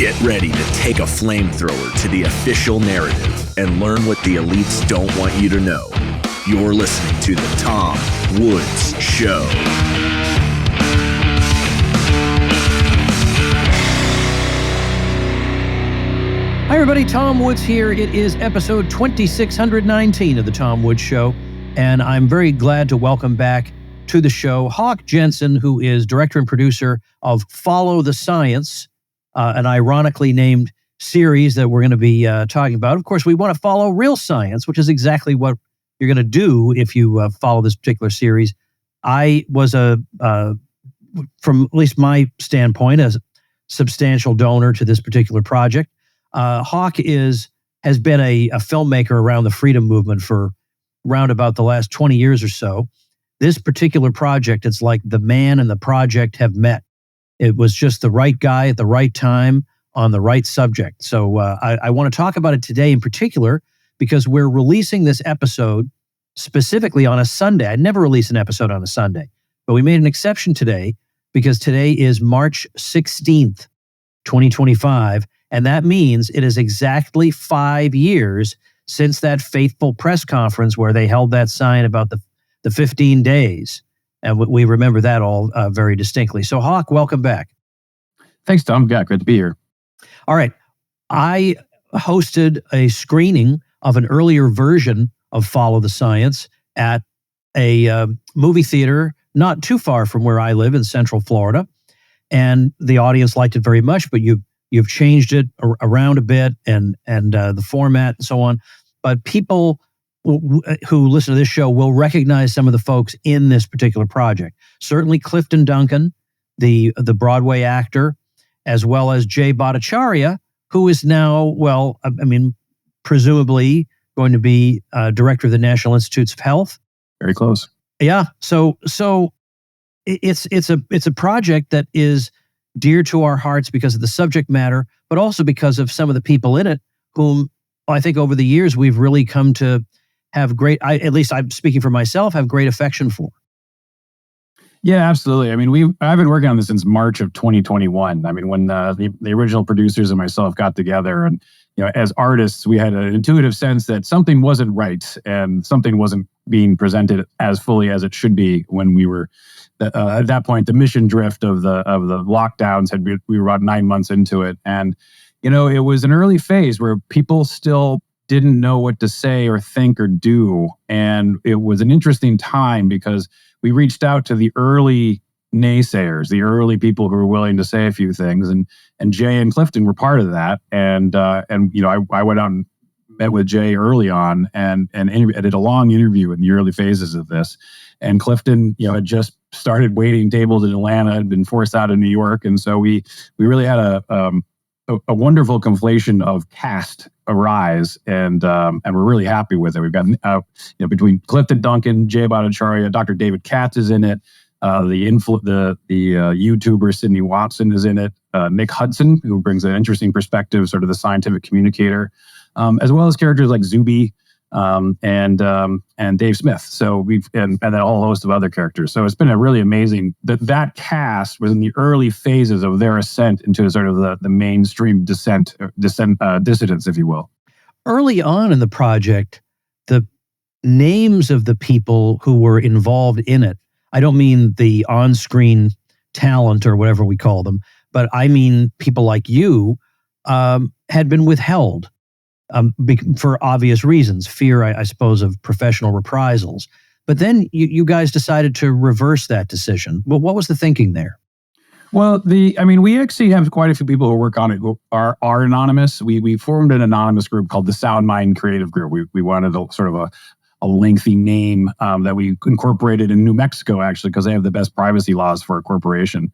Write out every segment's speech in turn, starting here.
Get ready to take a flamethrower to the official narrative and learn what the elites don't want you to know. You're listening to The Tom Woods Show. Hi everybody, Tom Woods here. It is episode 2619 of The Tom Woods Show, and I'm very glad to welcome back to the show Hawk Jensen, who is director and producer of Follow the Science, an ironically named series that we're going to be talking about. Of course, we want to follow real science, which is exactly what you're going to do if you follow this particular series. I was from at least my standpoint, a substantial donor to this particular project. Hawk has been a filmmaker around the freedom movement for around about the last 20 years or so. This particular project, it's like the man and the project have met. It was just the right guy at the right time on the right subject. So I want to talk about it today in particular because we're releasing this episode specifically on a Sunday. I never release an episode on a Sunday, but we made an exception today because today is March 16th, 2025. And that means it is exactly 5 years since that fateful press conference where they held that sign about the 15 days. And we remember that all very distinctly. So Hawk, welcome back. Thanks, Tom. Yeah, great to be here. All right. I hosted a screening of an earlier version of Follow the Science at a movie theater not too far from where I live in Central Florida. And the audience liked it very much, but you've changed it around a bit and the format and so on. But people who listen to this show will recognize some of the folks in this particular project. Certainly Clifton Duncan, the Broadway actor, as well as Jay Bhattacharya, who is now, presumably going to be director of the National Institutes of Health. Very close. Yeah. So it's a project that is dear to our hearts because of the subject matter, but also because of some of the people in it whom I think over the years we've really come to have at least I'm speaking for myself, have great affection for. Yeah, absolutely. I mean, I've been working on this since March of 2021. I mean, when the original producers and myself got together, and as artists, we had an intuitive sense that something wasn't right and something wasn't being presented as fully as it should be. When we were at that point, the mission drift of the lockdowns we were about 9 months into it, and it was an early phase where people still didn't know what to say or think or do, and it was an interesting time because we reached out to the early naysayers, the early people who were willing to say a few things, and Jay and Clifton were part of that. And I went out and met with Jay early on and I did a long interview in the early phases of this. And Clifton, had just started waiting tables in Atlanta, had been forced out of New York, and so we really had a wonderful conflation of cast arise, and we're really happy with it. We've got between Clifton Duncan, Jay Bhattacharya, Dr. David Katz is in it. The YouTuber Sydney Watson is in it. Nick Hudson, who brings an interesting perspective, sort of the scientific communicator, as well as characters like Zuby and Dave Smith. So and then a whole host of other characters. So it's been a really amazing that cast was in the early phases of their ascent into sort of the mainstream dissidents, if you will. Early on in the project, the names of the people who were involved in it, I don't mean the on-screen talent or whatever we call them, but I mean people like you had been withheld. For obvious reasons, fear, I suppose, of professional reprisals. But then you guys decided to reverse that decision. Well, what was the thinking there? Well, we actually have quite a few people who work on it who are anonymous. We formed an anonymous group called the Sound Mind Creative Group. We wanted a lengthy name that we incorporated in New Mexico, actually, because they have the best privacy laws for a corporation,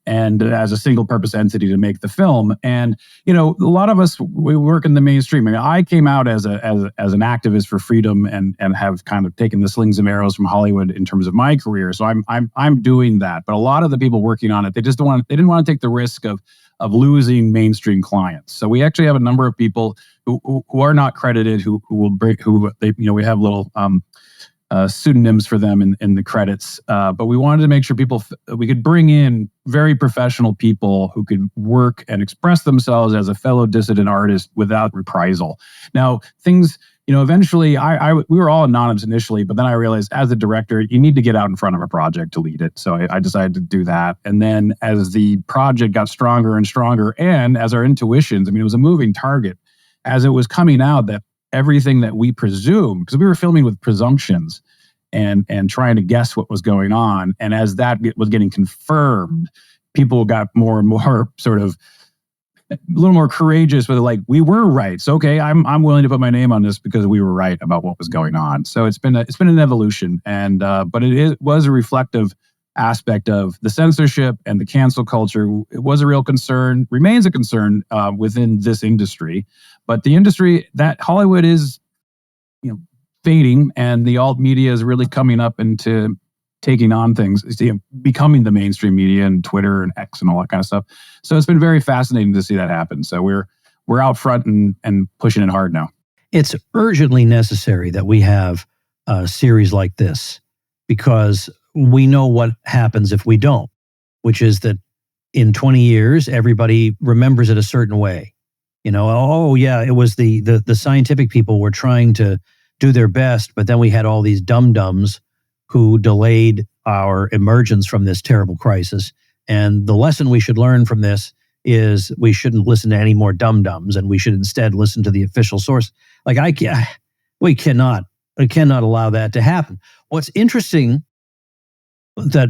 and as a single purpose entity to make the film. And a lot of us, we work in the mainstream. I mean, I came out as an activist for freedom and have kind of taken the slings and arrows from Hollywood in terms of my career. So I'm doing that. But a lot of the people working on it, they didn't want to take the risk of losing mainstream clients. So we actually have a number of people who are not credited, who will break, we have little pseudonyms for them in the credits. But we wanted to make sure we could bring in very professional people who could work and express themselves as a fellow dissident artist without reprisal. Now, things, eventually we were all anonymous initially, but then I realized as a director, you need to get out in front of a project to lead it. So I decided to do that. And then as the project got stronger and stronger, and as our intuitions, it was a moving target, as it was coming out that everything that we presumed, because we were filming with presumptions and trying to guess what was going on. And as that was getting confirmed, people got more and more sort of a little more courageous with we were right. So, okay, I'm willing to put my name on this because we were right about what was going on. So it's been an evolution, and but it was a reflective aspect of the censorship and the cancel culture. It was a real concern, remains a concern within this industry. But the industry that Hollywood is, fading, and the alt media is really coming up into taking on things, becoming the mainstream media and Twitter and X and all that kind of stuff. So it's been very fascinating to see that happen. So we're out front and pushing it hard now. It's urgently necessary that we have a series like this, because we know what happens if we don't, which is that in 20 years, everybody remembers it a certain way. Oh yeah, it was the scientific people were trying to do their best, but then we had all these dum-dums who delayed our emergence from this terrible crisis. And the lesson we should learn from this is we shouldn't listen to any more dum-dums, and we should instead listen to the official source. We cannot allow that to happen. What's interesting that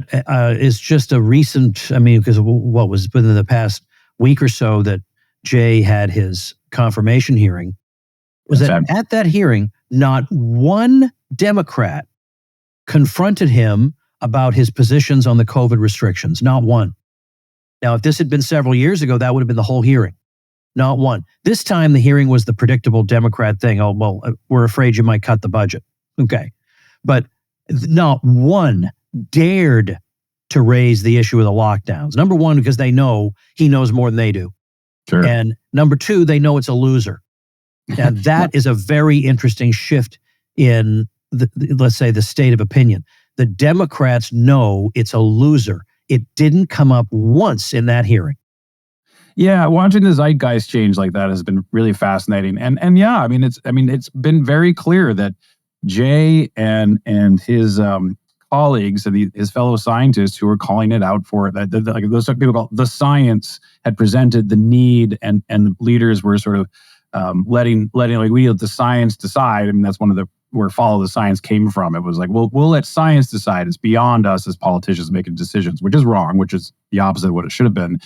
is just a recent, because what was within the past week or so that Jay had his confirmation hearing, was that at that hearing, not one Democrat confronted him about his positions on the COVID restrictions. Not one. Now, if this had been several years ago, that would have been the whole hearing. Not one. This time, the hearing was the predictable Democrat thing. Oh, well, we're afraid you might cut the budget. Okay. But not one dared to raise the issue of the lockdowns. Number one, because they know he knows more than they do. Sure. And number two, they know it's a loser. And that is a very interesting shift in let's say the state of opinion. The Democrats know it's a loser. It didn't come up once in that hearing. Yeah, watching the zeitgeist change like that has been really fascinating. And yeah, it's been very clear that Jay and his colleagues and his fellow scientists who were calling it out for it, that those people call the science had presented the need, and the leaders were sort of letting we let the science decide. That's one of where follow the science came from. It was we'll let science decide. It's beyond us as politicians making decisions, which is wrong, which is the opposite of what it should have been.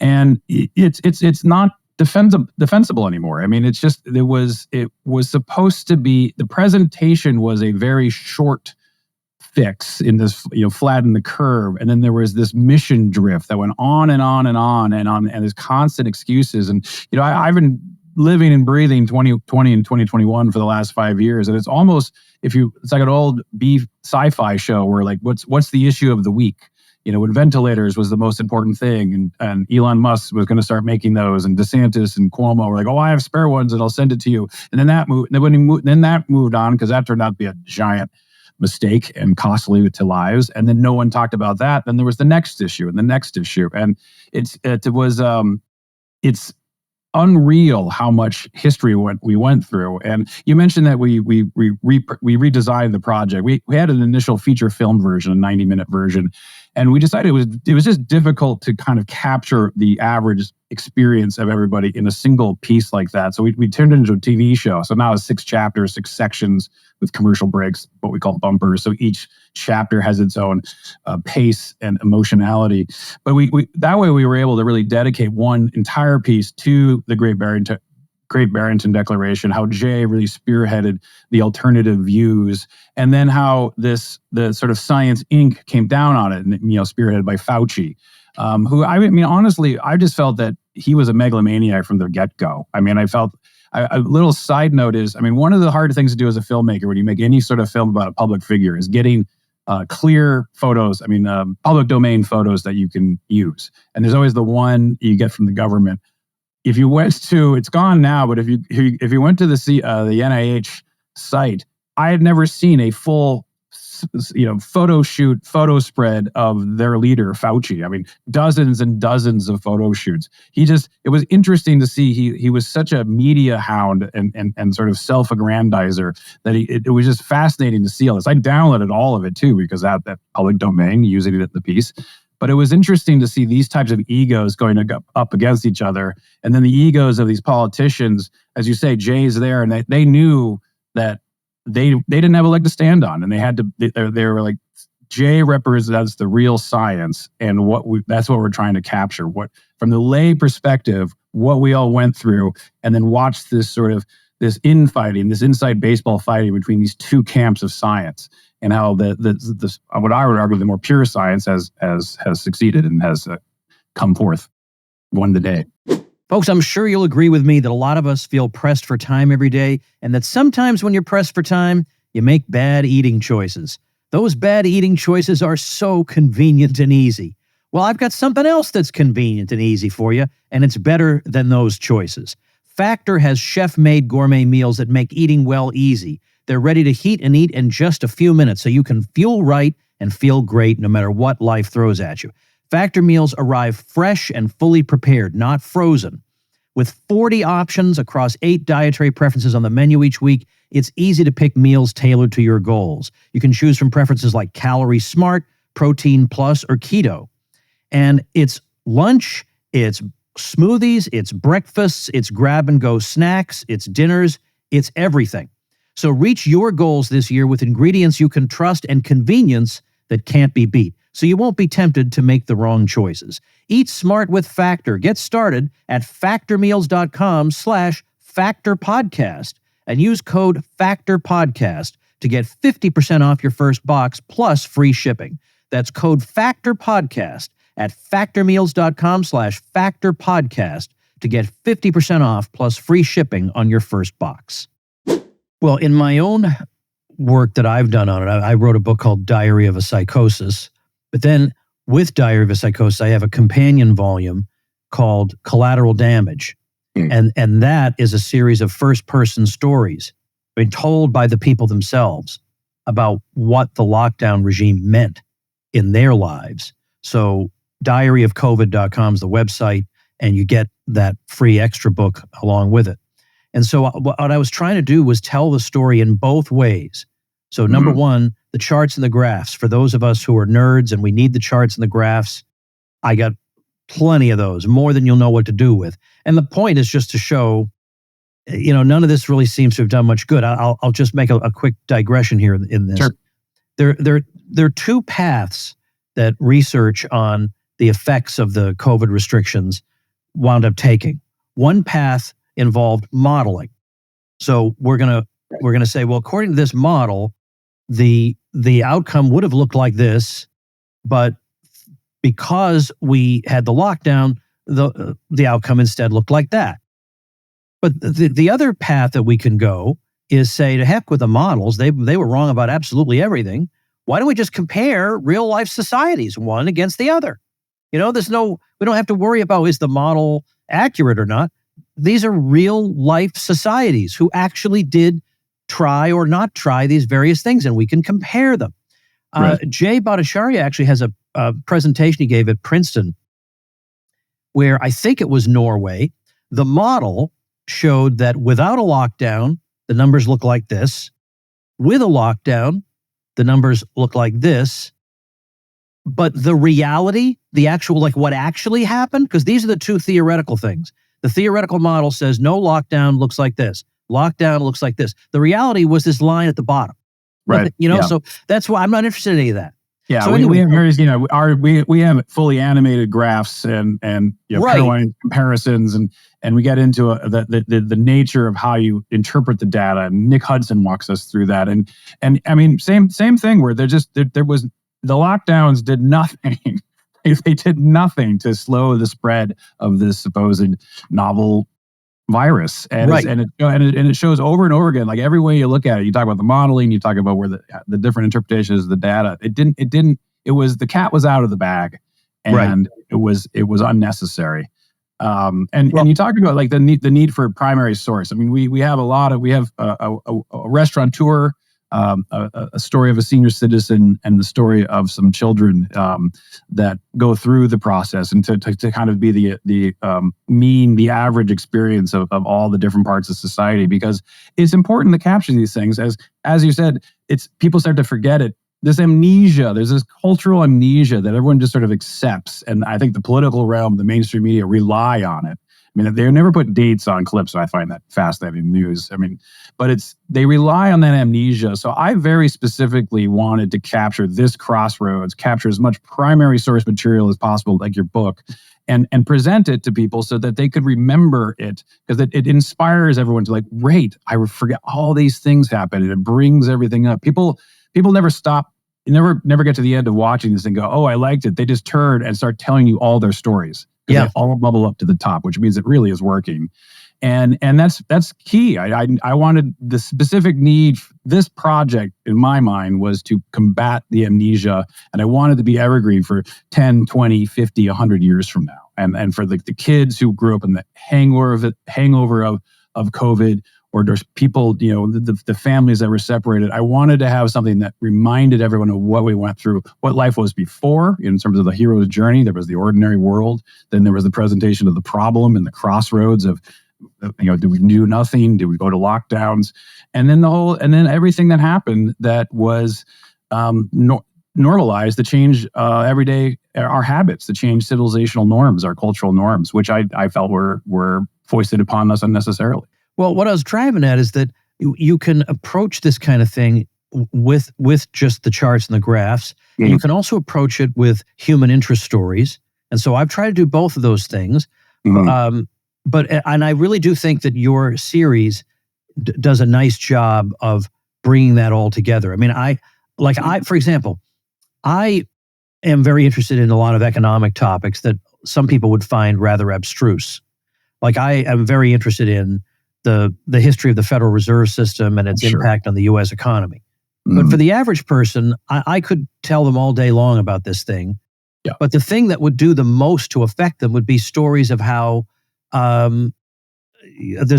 And it's not defensible anymore. It was supposed to be, the presentation was a very short fix in this, flatten the curve. And then there was this mission drift that went on and on and on and on, and there's constant excuses. And, I've been living and breathing 2020 and 2021 for the last 5 years. And it's almost, it's like an old B sci-fi show where what's the issue of the week? When ventilators was the most important thing, and Elon Musk was going to start making those, and DeSantis and Cuomo were I have spare ones and I'll send it to you. And then that moved on, because that turned out to be a giant mistake and costly to lives. And then no one talked about that. Then there was the next issue and the next issue. And it's unreal how much history we went through. And you mentioned that we redesigned the project. We had an initial feature film version, a 90-minute version, and we decided it was just difficult to kind of capture the average experience of everybody in a single piece like that. So we turned it into a TV show. So now it's 6 chapters, 6 sections with commercial breaks, what we call bumpers. So each chapter has its own pace and emotionality. But that way we were able to really dedicate one entire piece to the Great Barrington Declaration, how Jay really spearheaded the alternative views, and then how the sort of Science Inc. came down on it, and spearheaded by Fauci, who honestly, I just felt that he was a megalomaniac from the get-go. A little side note is, one of the hard things to do as a filmmaker when you make any sort of film about a public figure is getting clear photos, public domain photos that you can use. And there's always the one you get from the government. If you went to, it's gone now, but if you went to the NIH site, I had never seen a full, photo spread of their leader, Fauci. I mean, dozens and dozens of photo shoots. It was interesting to see. He was such a media hound and sort of self-aggrandizer that it was just fascinating to see all this. I downloaded all of it too, because that public domain, using it at the piece. But it was interesting to see these types of egos going up against each other. And then the egos of these politicians, as you say, Jay's there, and they knew that they didn't have a leg to stand on, and they were like, Jay represents the real science, and that's what we're trying to capture. What, from the lay perspective, what we all went through, and then watch this infighting, this inside baseball fighting between these two camps of science, and how what I would argue the more pure science has succeeded and has come forth, won the day. Folks, I'm sure you'll agree with me that a lot of us feel pressed for time every day, and that sometimes when you're pressed for time, you make bad eating choices. Those bad eating choices are so convenient and easy. Well, I've got something else that's convenient and easy for you, and it's better than those choices. Factor has chef-made gourmet meals that make eating well easy. They're ready to heat and eat in just a few minutes, so you can fuel right and feel great no matter what life throws at you. Factor meals arrive fresh and fully prepared, not frozen. With 40 options across 8 dietary preferences on the menu each week, it's easy to pick meals tailored to your goals. You can choose from preferences like Calorie Smart, Protein Plus, or Keto. And it's lunch, it's smoothies, it's breakfasts, it's grab-and-go snacks, it's dinners, it's everything. So reach your goals this year with ingredients you can trust and convenience that can't be beat, so you won't be tempted to make the wrong choices. Eat smart with Factor. Get started at factormeals.com/FactorPodcast and use code FactorPodcast to get 50% off your first box plus free shipping. That's code FactorPodcast at factormeals.com/FactorPodcast to get 50% off plus free shipping on your first box. Well, in my own work that I've done on it, I wrote a book called Diary of a Psychosis. But then with Diary of a Psychosis, I have a companion volume called Collateral Damage. And that is a series of first-person stories being told by the people themselves about what the lockdown regime meant in their lives. So diaryofcovid.com is the website, and you get that free extra book along with it. And so what I was trying to do was tell the story in both ways. So number one, the charts and the graphs. For those of us who are nerds and we need the charts and the graphs, I got plenty of those, more than you'll know what to do with. And the point is just to show, none of this really seems to have done much good. I'll just make a quick digression here in this. Sure. There are two paths that research on the effects of the COVID restrictions wound up taking. One path involved modeling. So we're gonna say, well, according to this model, the outcome would have looked like this, but because we had the lockdown, the outcome instead looked like that. But the other path that we can go is say, to heck with the models, they were wrong about absolutely everything. Why don't we just compare real life societies, one against the other? We don't have to worry about, is the model accurate or not? These are real life societies who actually did try or not try these various things, and we can compare them. Right. Jay Bhattacharya actually has a presentation he gave at Princeton, where I think it was Norway. The model showed that without a lockdown, the numbers look like this. With a lockdown, the numbers look like this. But the reality, the actual, what actually happened, because these are the two theoretical things. The theoretical model says no lockdown looks like this. Lockdown looks like this. The reality was this line at the bottom. Right. So that's why I'm not interested in any of that. Yeah, so we have various, we have fully animated graphs and right. comparisons, and we get into the nature of how you interpret the data. And Nick Hudson walks us through that. And I mean, same thing where there was the lockdowns did nothing. They did nothing to slow the spread of this supposed novel virus, and right. it shows over and over again. Like every way you look at it, you talk about the modeling, you talk about where the different interpretations of the data. It was the cat was out of the bag, and right. it was unnecessary. And you talk about the need for primary source. I mean, we have a restaurateur a story of a senior citizen and the story of some children that go through the process, and to kind of be the average experience of all the different parts of society, because it's important to capture these things. As you said, it's people start to forget it. This amnesia, there's this cultural amnesia that everyone just sort of accepts. And I think the political realm, the mainstream media rely on it. I mean, they never put dates on clips, so I find that fascinating news. I mean, but they rely on that amnesia. So I very specifically wanted to capture this crossroads, capture as much primary source material as possible, like your book, and present it to people so that they could remember it, because it inspires everyone to like, wait, I forget all these things happen, and it brings everything up. People never stop. You never get to the end of watching this and go, oh, I liked it. They just turn and start telling you all their stories. Yeah, they all bubble up to the top, which means it really is working, and that's key. I wanted the specific need. This project, in my mind, was to combat the amnesia, and I wanted to be evergreen for 10, 20, 50, 100 years from now, and for the kids who grew up in the hangover of COVID. Or there's people, the families that were separated. I wanted to have something that reminded everyone of what we went through, what life was before in terms of the hero's journey. There was the ordinary world. Then there was the presentation of the problem and the crossroads of, do we do nothing? Do we go to lockdowns? And then everything that happened that was normalized to change every day our habits, to change civilizational norms, our cultural norms, which I felt were foisted upon us unnecessarily. Well, what I was driving at is that you can approach this kind of thing with just the charts and the graphs. Mm-hmm. You can also approach it with human interest stories. And so I've tried to do both of those things. Mm-hmm. And I really do think that your series does a nice job of bringing that all together. I mean, for example, I am very interested in a lot of economic topics that some people would find rather abstruse. Like I am very interested in the history of the Federal Reserve System and its impact on the U.S. economy. Mm-hmm. But for the average person, I could tell them all day long about this thing. Yeah. But the thing that would do the most to affect them would be stories of how there's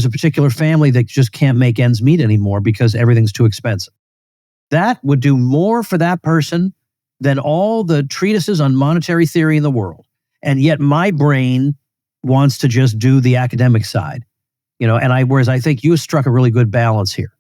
a particular family that just can't make ends meet anymore because everything's too expensive. That would do more for that person than all the treatises on monetary theory in the world. And yet my brain wants to just do the academic side. Whereas I think you struck a really good balance here.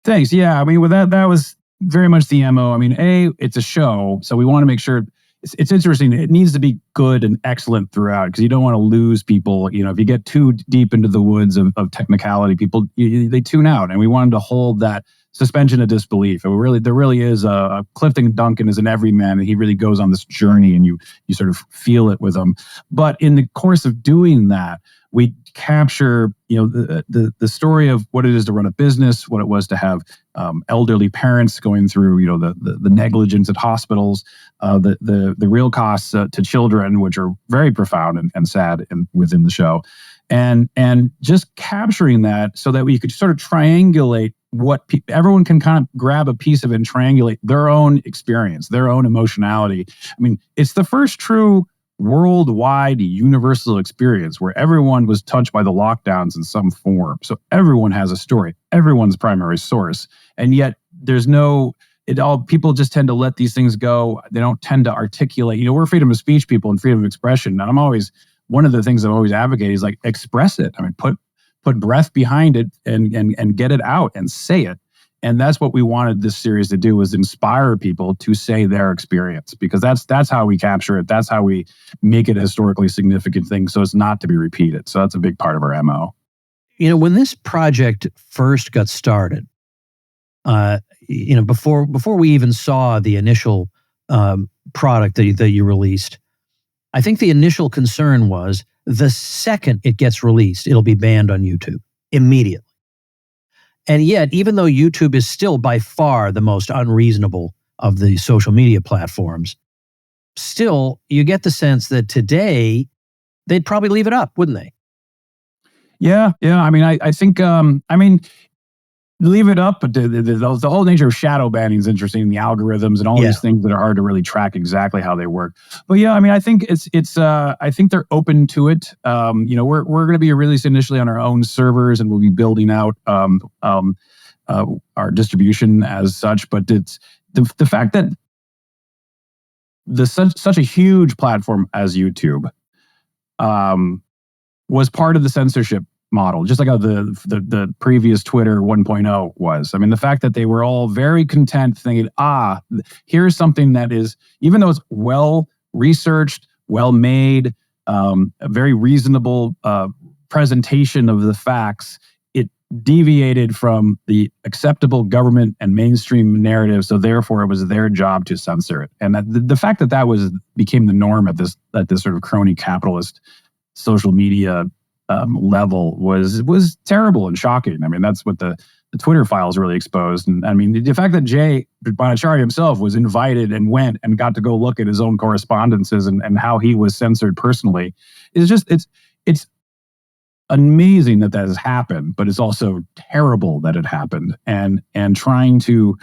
Thanks. Yeah. I mean, with that was very much the MO. I mean, it's a show, so we want to make sure it's interesting. It needs to be good and excellent throughout, because you don't want to lose people. If you get too deep into the woods of technicality, people, they tune out. And we wanted to hold that suspension of disbelief. There really is a Clifton Duncan is an everyman, and he really goes on this journey, and you sort of feel it with him. But in the course of doing that, we capture, the story of what it is to run a business, what it was to have elderly parents going through, the negligence at hospitals, the real costs to children, which are very profound and sad within the show, and just capturing that so that we could sort of triangulate what everyone can kind of grab a piece of and triangulate their own experience, their own emotionality. I mean, it's the first true worldwide universal experience where everyone was touched by the lockdowns in some form. So everyone has a story, everyone's primary source. And yet people just tend to let these things go. They don't tend to articulate, we're freedom of speech people and freedom of expression. And one of the things I'm always advocating is like, express it. I mean, put breath behind it and get it out and say it. And that's what we wanted this series to do, was inspire people to say their experience, because that's how we capture it. That's how we make it a historically significant thing, so it's not to be repeated. So that's a big part of our MO. When this project first got started, before we even saw the initial product that you released, I think the initial concern was the second it gets released, it'll be banned on YouTube immediately. And yet, even though YouTube is still by far the most unreasonable of the social media platforms, still, you get the sense that today, they'd probably leave it up, wouldn't they? Yeah. I mean, I think, leave it up, but the whole nature of shadow banning is interesting, the algorithms and all these things that are hard to really track exactly how they work. But yeah, I mean, I think I think they're open to it. We're going to be released initially on our own servers, and we'll be building out our distribution as such, but it's the fact that such a huge platform as YouTube was part of the censorship model, just like how the previous Twitter 1.0 was. I mean, the fact that they were all very content thinking, here's something that is, even though it's well researched, well made, a very reasonable presentation of the facts, it deviated from the acceptable government and mainstream narrative. So therefore, it was their job to censor it. And the fact that became the norm at this sort of crony capitalist social media level was terrible and shocking. I mean, that's what the Twitter files really exposed. And I mean, the fact that Jay Bhattacharya himself was invited and went and got to go look at his own correspondences and how he was censored personally is just, it's amazing that has happened, but it's also terrible that it happened. And trying to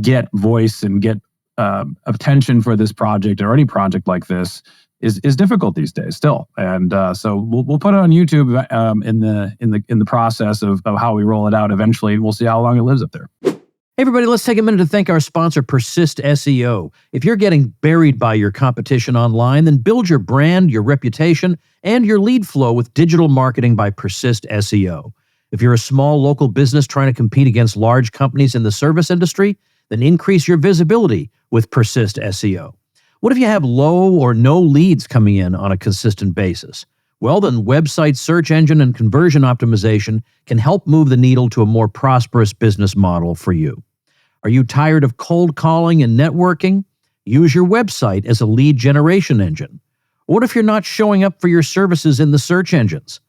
get voice and get attention for this project or any project like this is difficult these days still. And so we'll put it on YouTube in the process of how we roll it out eventually, and we'll see how long it lives up there. Hey everybody, let's take a minute to thank our sponsor, Persist SEO. If you're getting buried by your competition online, then build your brand, your reputation, and your lead flow with digital marketing by Persist SEO. If you're a small local business trying to compete against large companies in the service industry, then increase your visibility with Persist SEO. What if you have low or no leads coming in on a consistent basis? Well, then website search engine and conversion optimization can help move the needle to a more prosperous business model for you. Are you tired of cold calling and networking? Use your website as a lead generation engine. What if you're not showing up for your services in the search engines?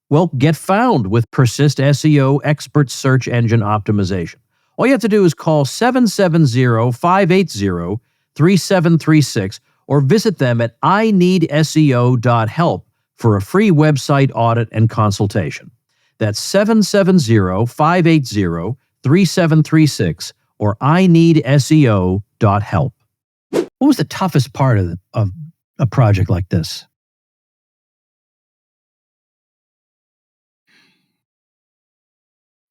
Well, get found with Persist SEO Expert Search Engine Optimization. All you have to do is call 770-580-3736 or visit them at ineedseo.help for a free website audit and consultation. That's 770-580-3736 or ineedseo.help. What was the toughest part of a project like this?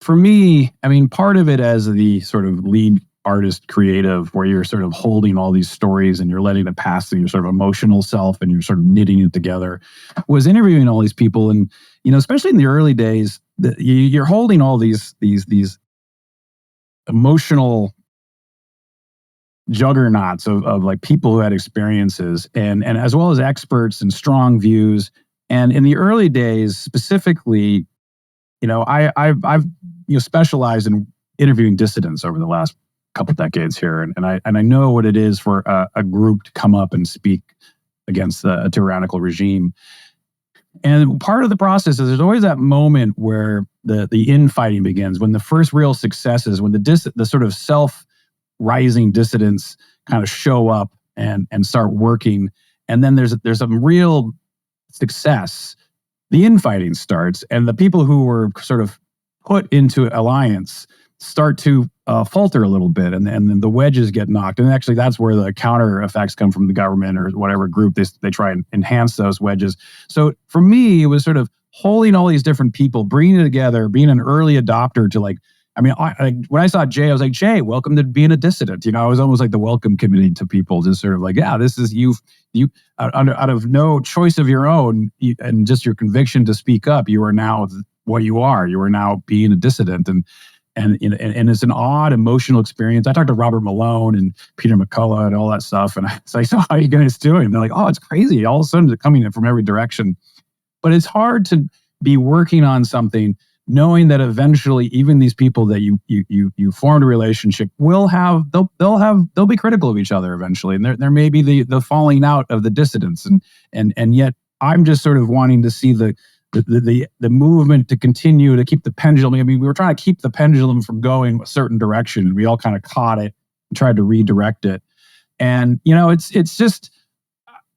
For me, I mean, part of it as the sort of lead artist creative, where you're sort of holding all these stories and you're letting it pass through your sort of emotional self and you're sort of knitting it together, was interviewing all these people. And, especially in the early days, you're holding all these emotional juggernauts of like people who had experiences and as well as experts and strong views. And in the early days, specifically, I've specialized in interviewing dissidents over the last couple decades here, and I know what it is for a group to come up and speak against a tyrannical regime. And part of the process is there's always that moment where the infighting begins, when the first real successes, when the sort of self-rising dissidents kind of show up and start working, and then there's some real success. The infighting starts, and the people who were sort of put into alliance start to falter a little bit, and then the wedges get knocked. And actually, that's where the counter effects come from the government or whatever group they try and enhance those wedges. So for me, it was sort of holding all these different people, bringing it together, being an early adopter to when I saw Jay, I was like, Jay, welcome to being a dissident. I was almost like the welcome committee to people, just sort of like, yeah, this is you out of no choice of your own and just your conviction to speak up. You are now what you are. You are now being a dissident, and it's an odd emotional experience. I talked to Robert Malone and Peter McCullough and all that stuff, and I was like, so how are you guys doing? And they're like, oh, it's crazy. All of a sudden, they're coming in from every direction. But it's hard to be working on something knowing that eventually even these people that you formed a relationship they'll be critical of each other eventually, and there may be the falling out of the dissidents, and yet I'm just sort of wanting to see the movement to continue to keep the pendulum. I mean, we were trying to keep the pendulum from going a certain direction, and we all kind of caught it and tried to redirect it. And it's just,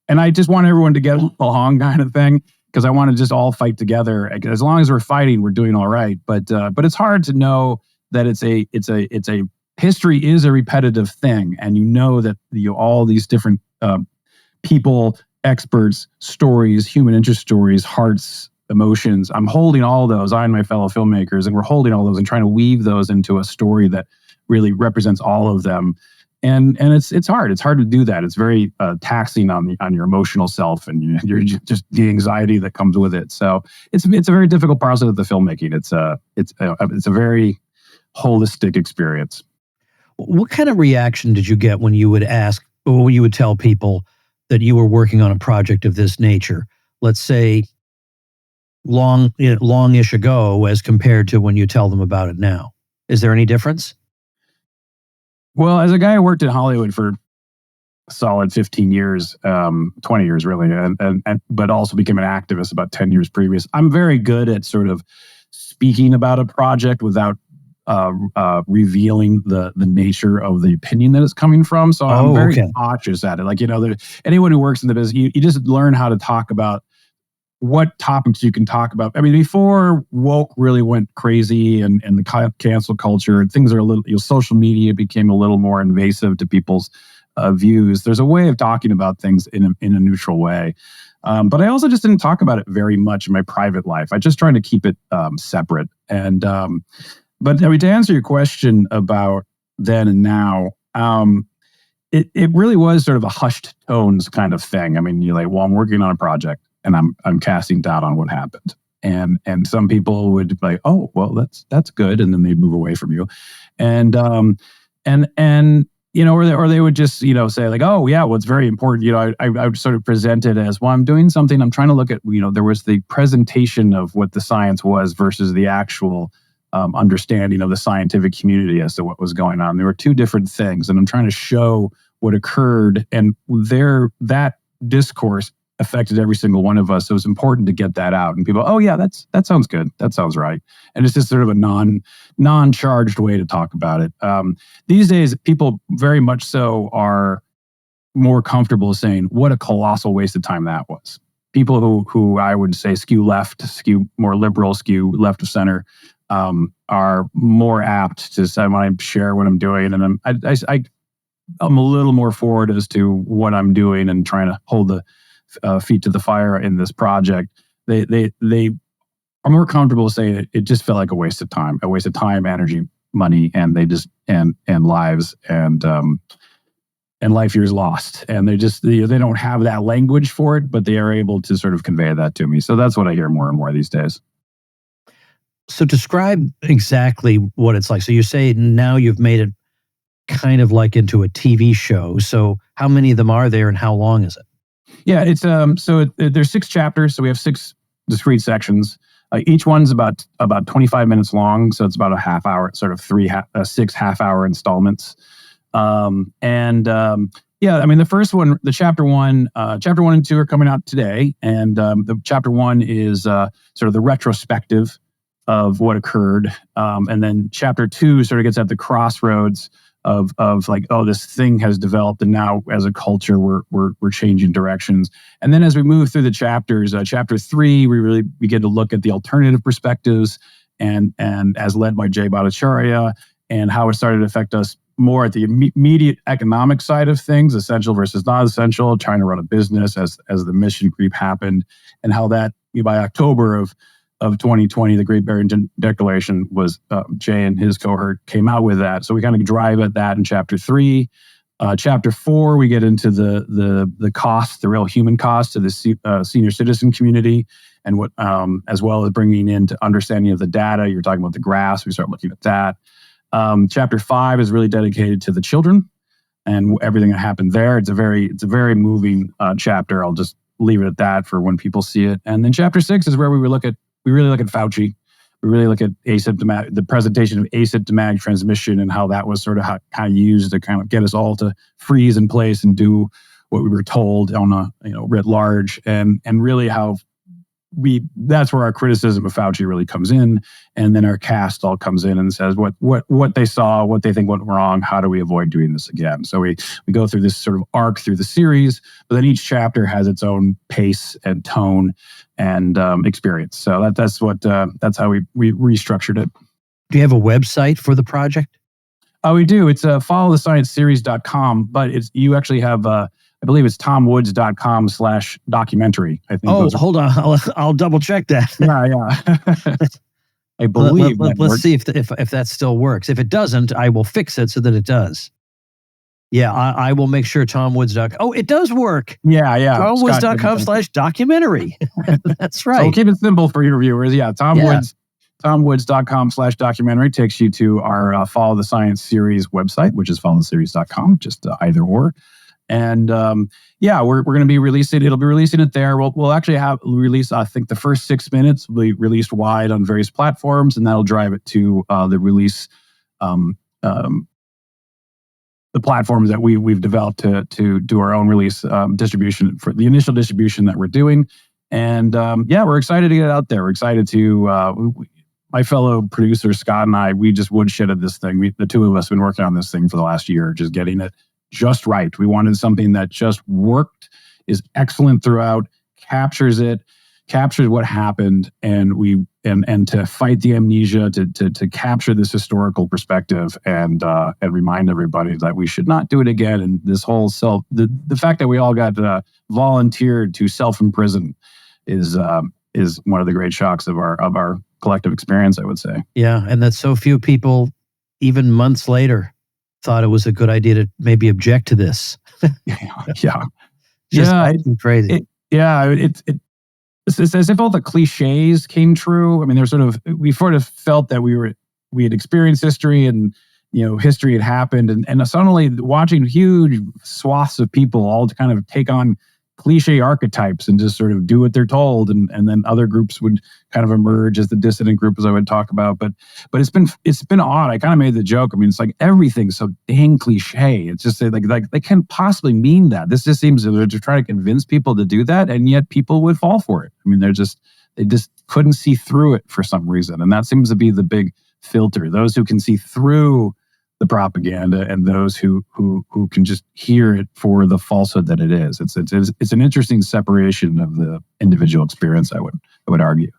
and I just want everyone to get along, kind of thing, because I want to just all fight together. As long as we're fighting, we're doing all right. But it's hard to know that it's a history is a repetitive thing, and that all these different people, experts, stories, human interest stories, hearts, emotions. I'm holding all those, I and my fellow filmmakers, and we're holding all those and trying to weave those into a story that really represents all of them. And it's hard. It's hard to do that. It's very taxing on your emotional self and you're just the anxiety that comes with it. So it's a very difficult process of the filmmaking. It's a very holistic experience. What kind of reaction did you get when you would ask, or when you would tell people that you were working on a project of this nature? Let's say longish ago, as compared to when you tell them about it now. Is there any difference? Well, as a guy who worked in Hollywood for a solid 15 years, 20 years really, and but also became an activist about 10 years previous, I'm very good at sort of speaking about a project without revealing the nature of the opinion that it's coming from. So I'm very cautious at it. Like, anyone who works in the business, you just learn how to talk about what topics you can talk about. I mean, before woke really went crazy and the cancel culture, things are a little, social media became a little more invasive to people's views. There's a way of talking about things in a neutral way. But I also just didn't talk about it very much in my private life. I just tried to keep it separate. And but I mean, to answer your question about then and now, it really was sort of a hushed tones kind of thing. I mean, you're like, well, I'm working on a project and I'm casting doubt on what happened. And some people would be like, oh, well, that's good. And then they'd move away from you. And or they would just, say like, oh yeah, well, it's very important. I would sort of present it as, well, I'm doing something. I'm trying to look at, there was the presentation of what the science was versus the actual understanding of the scientific community as to what was going on. There were two different things. And I'm trying to show what occurred, and that discourse affected every single one of us. So it's important to get that out. And people, oh yeah, that sounds good. That sounds right. And it's just sort of a non-charged way to talk about it. These days, people very much so are more comfortable saying what a colossal waste of time that was. People who I would say skew left, skew more liberal, skew left of center, are more apt to say, when I share what I'm doing, and I'm a little more forward as to what I'm doing and trying to hold the feet to the fire in this project. They are more comfortable saying it just felt like a waste of time, energy, money, and they just and lives and life years lost. And they just they don't have that language for it, but they are able to sort of convey that to me. So that's what I hear more and more these days. So describe exactly what it's like. So you say now you've made it kind of like into a TV show. So how many of them are there and how long is it? Yeah, it's there's 6 chapters. So we have 6 discrete sections. Each one's about 25 minutes long. So it's about a half hour, sort of 6 half-hour installments. Yeah, I mean, the first one, the chapter 1 and 2 are coming out today. And the chapter 1 is sort of the retrospective of what occurred. And then chapter 2 sort of gets at the crossroads of like, oh, this thing has developed, and now as a culture we're changing directions. And then as we move through the chapters, chapter 3, we really begin to look at the alternative perspectives and as led by Jay Bhattacharya, and how it started to affect us more at the immediate economic side of things, essential versus not essential, trying to run a business as the mission creep happened, and how that by October of 2020, the Great Barrier Declaration was, Jay and his cohort came out with that. So we kind of drive at that in chapter 3. Chapter 4, we get into the cost, the real human cost to the senior citizen community, and what, as well as bringing into understanding of the data. You're talking about the graphs. We start looking at that. Chapter 5 is really dedicated to the children and everything that happened there. It's a very moving chapter. I'll just leave it at that for when people see it. And then chapter 6 is where we really look at Fauci. We really look at the presentation of asymptomatic transmission, and how that was sort of how used to kind of get us all to freeze in place and do what we were told on a writ large, and really how that's where our criticism of Fauci really comes in, and then our cast all comes in and says what they saw, what they think went wrong, how do we avoid doing this again. So we go through this sort of arc through the series, but then each chapter has its own pace and tone and experience. So that's how we restructured it. Do you have a website for the project? We do. It's followthescienceseries.com, but you actually have I believe it's tomwoods.com/documentary. I think. Oh, hold on. I'll double check that. Yeah. I believe let's see if that still works. If it doesn't, I will fix it so that it does. Yeah, I will make sure tomwoods.com. Oh, it does work. Yeah. tomwoods.com/documentary. That's right. So we'll keep it simple for your viewers. Yeah, tomwoods.com/documentary takes you to our Follow the Science series website, which is followtheseries.com, just either or. And we're going to be releasing. It'll be releasing it there. We'll actually release. I think the first 6 minutes will be released wide on various platforms, and that'll drive it to the release. The platforms that we've developed to do our own release distribution for the initial distribution that we're doing. And we're excited to get it out there. We're excited to. My fellow producer Scott and I, we just woodshedded this thing. The two of us have been working on this thing for the last year, just getting it just right. We wanted something that just worked, is excellent throughout, captures what happened, and to fight the amnesia, to capture this historical perspective, and remind everybody that we should not do it again. And this whole the fact that we all got volunteered to self-imprison is one of the great shocks of our collective experience, I would say. Yeah, and that so few people, even months later, thought it was a good idea to maybe object to this. Yeah. Just crazy. It's as if all the cliches came true. I mean, we sort of felt that we had experienced history, and history had happened, and suddenly watching huge swaths of people all kind of take on cliche archetypes and just sort of do what they're told, and then other groups would kind of emerge as the dissident group, as I would talk about. But it's been odd. I kind of made the joke. I mean, it's like everything's so dang cliche. It's just like they can't possibly mean that. This just seems to try to convince people to do that, and yet people would fall for it. I mean, they just couldn't see through it for some reason, and that seems to be the big filter. Those who can see through the propaganda, and those who can just hear it for the falsehood that it is. It's an interesting separation of the individual experience, I would argue.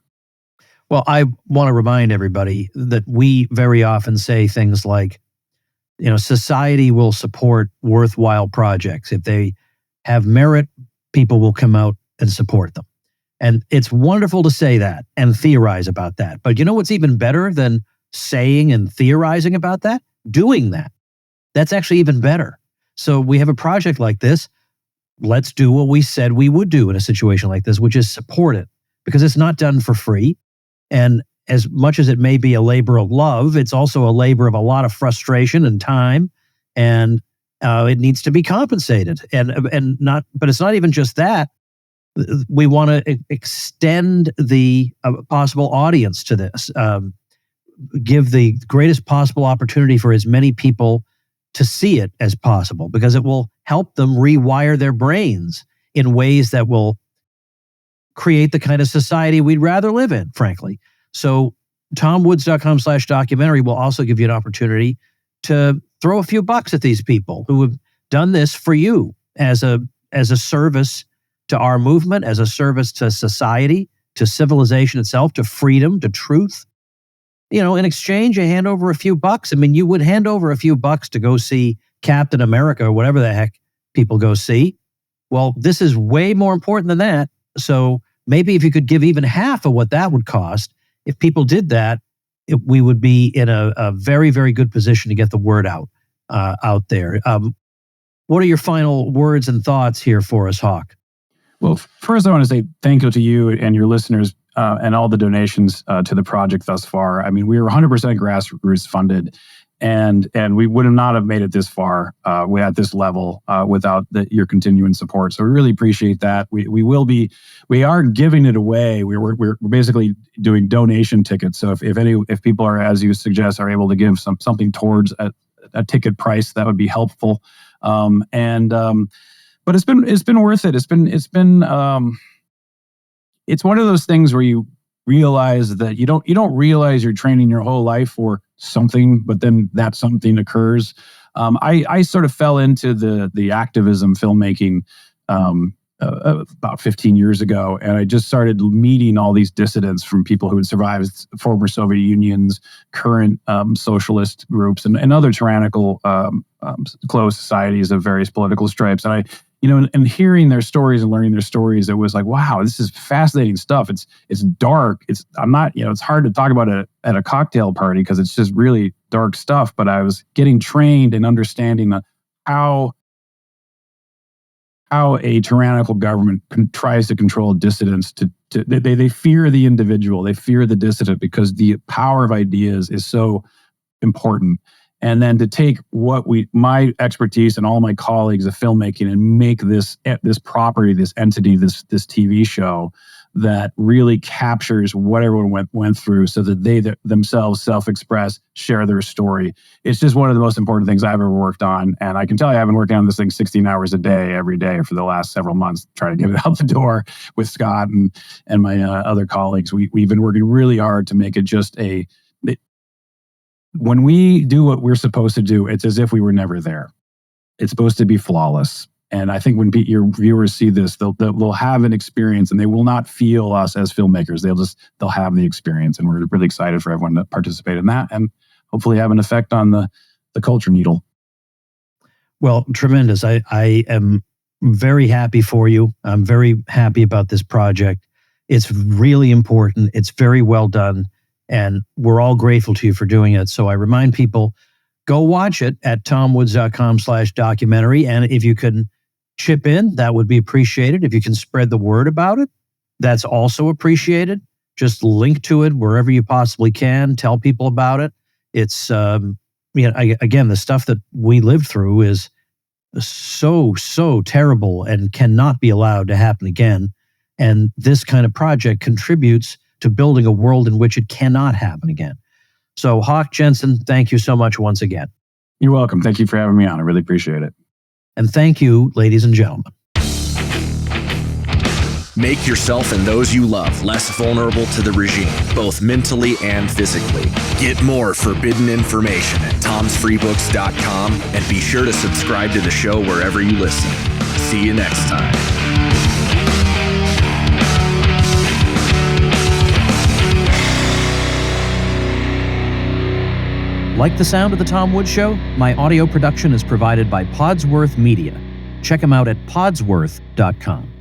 Well, I want to remind everybody that we very often say things like, society will support worthwhile projects. If they have merit, people will come out and support them. And it's wonderful to say that and theorize about that. But you know what's even better than saying and theorizing about that? Doing that. That's actually even better. So we have a project like this. Let's do what we said we would do in a situation like this, which is support it, because it's not done for free. And as much as it may be a labor of love, it's also a labor of a lot of frustration and time, and it needs to be compensated. But it's not even just that. We want to extend the possible audience to this. Give the greatest possible opportunity for as many people to see it as possible, because it will help them rewire their brains in ways that will create the kind of society we'd rather live in, frankly. So tomwoods.com/documentary will also give you an opportunity to throw a few bucks at these people who have done this for you as a service to our movement, as a service to society, to civilization itself, to freedom, to truth. In exchange, you hand over a few bucks. I mean, you would hand over a few bucks to go see Captain America or whatever the heck people go see. Well, this is way more important than that. So maybe if you could give even half of what that would cost, if people did that, we would be in a very, very good position to get the word out there. What are your final words and thoughts here for us, Hawk? Well, first I want to say thank you to you and your listeners and all the donations to the project thus far. I mean, we were 100% grassroots funded, and we would not have made it this far at this level without your continuing support. So we really appreciate that. We are giving it away. We're basically doing donation tickets. So if people are, as you suggest, are able to give something towards a ticket price, that would be helpful. But it's been worth it. It's one of those things where you realize that you don't realize you're training your whole life for something, but then that something occurs. I sort of fell into the activism filmmaking about 15 years ago, and I just started meeting all these dissidents from people who had survived former Soviet Union's current socialist groups and other tyrannical closed societies of various political stripes. And and hearing their stories and learning their stories, it was like, wow, this is fascinating stuff. It's dark. It's hard to talk about it at a cocktail party because it's just really dark stuff. But I was getting trained in understanding how a tyrannical government tries to control dissidents. They fear the individual. They fear the dissident because the power of ideas is so important. And then to take my expertise and all my colleagues of filmmaking and make this property, this entity, this TV show that really captures what everyone went through so that they themselves self-express, share their story. It's just one of the most important things I've ever worked on. And I can tell you I've been working on this thing 16 hours a day, every day for the last several months, trying to get it out the door with Scott and my other colleagues. We've been working really hard to make it just when we do what we're supposed to do, it's as if we were never there. It's supposed to be flawless. And I think when your viewers see this, they'll have an experience and they will not feel us as filmmakers. They'll have the experience. And we're really excited for everyone to participate in that and hopefully have an effect on the culture needle. Well, tremendous. I am very happy for you. I'm very happy about this project. It's really important. It's very well done. And we're all grateful to you for doing it. So I remind people, go watch it at tomwoods.com/documentary. And if you can chip in, that would be appreciated. If you can spread the word about it, that's also appreciated. Just link to it wherever you possibly can. Tell people about it. It's, again, the stuff that we lived through is so terrible and cannot be allowed to happen again. And this kind of project contributes to building a world in which it cannot happen again. So, Hawk Jensen, thank you so much once again. You're welcome. Thank you for having me on. I really appreciate it. And thank you, ladies and gentlemen. Make yourself and those you love less vulnerable to the regime, both mentally and physically. Get more forbidden information at tomsfreebooks.com and be sure to subscribe to the show wherever you listen. See you next time. Like the sound of The Tom Woods Show? My audio production is provided by Podsworth Media. Check them out at podsworth.com.